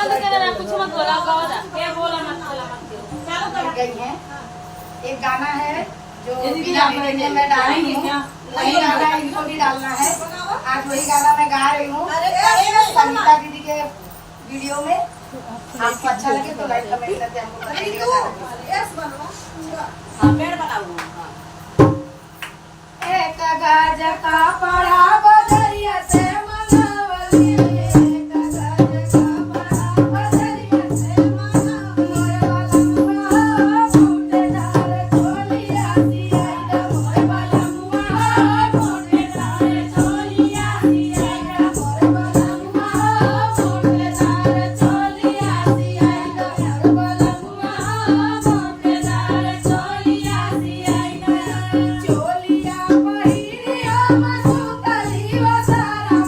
बंद करना, कुछ मत बोला गाओ, क्या बोला मत बोला मत चालू कर गई है। एक गाना है जो बिना वीडियो में मैं डाली हूँ, वही गाना इनको भी डालना है। आज वही गाना मैं गा रही हूँ सविता दीदी के वीडियो में। आपको अच्छा लगे तो लाइक कमेंट करके हमको एक गाज का पड़ा बदरिया से मनावली, एक गाज का पड़ा बदरिया से मनावली, फूटेदार चोलिया सियाइदा मोर बलमुआ, फूटेदार चोलिया सियाइदा मोर बलमुआ, फूटेदार चोलिया सियाइदा मोर बलमुआ, फूटेदार चोलिया सियाइदा चोलिया पहिरिया मसुतली वसारा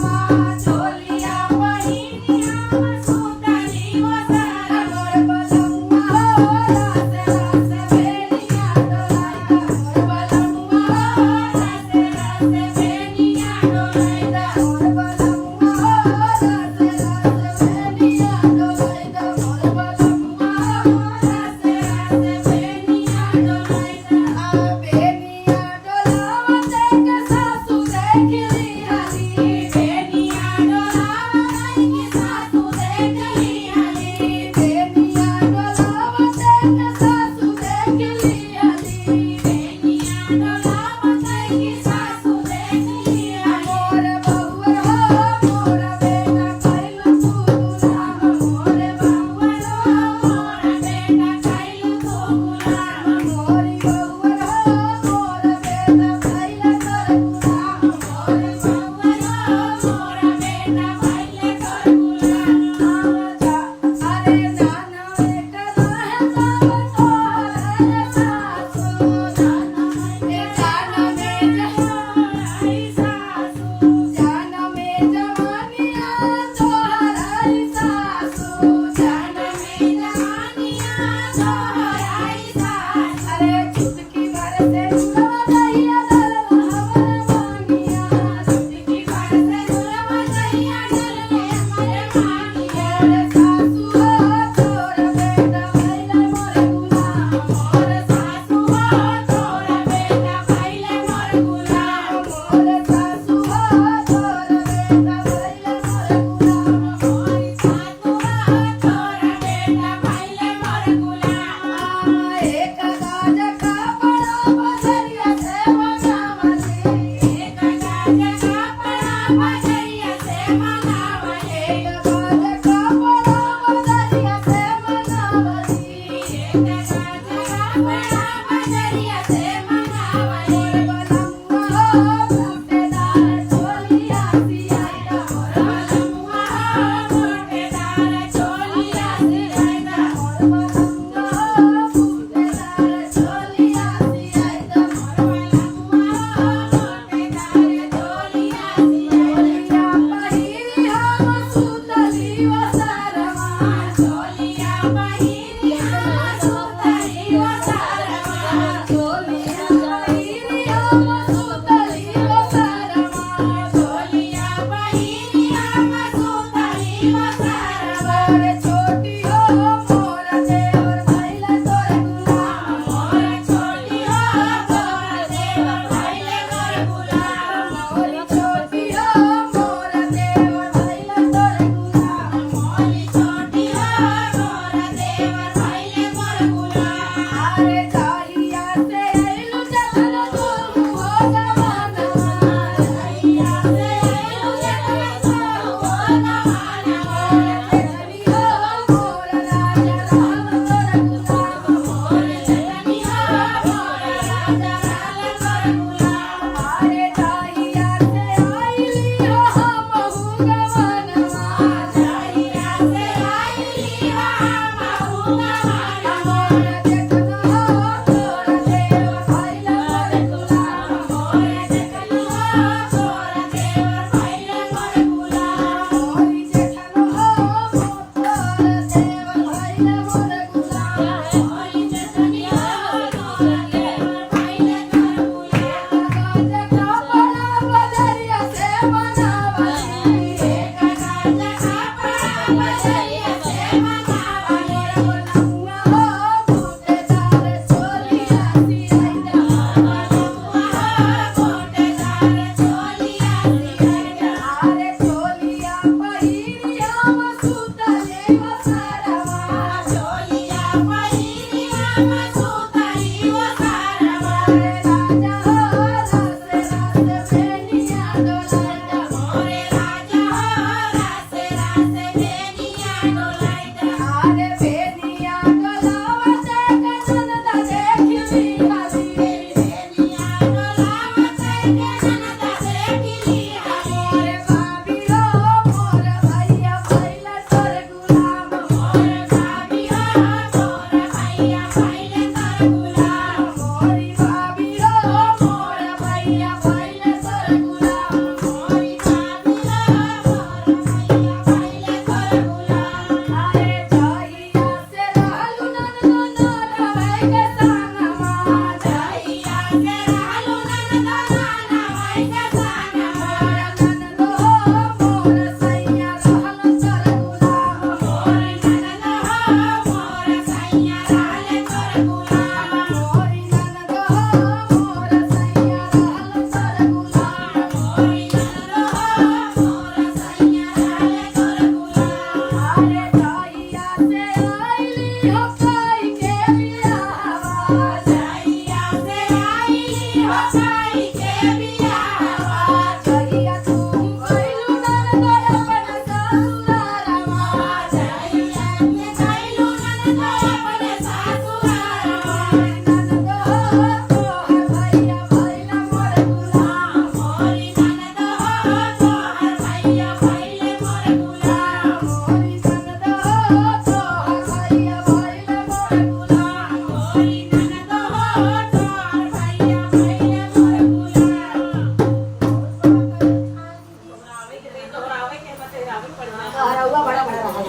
रहुआ बड़ा बड़ा रहा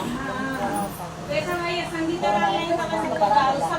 वैसा भाई संगीता डाल लेंगे तो वैसे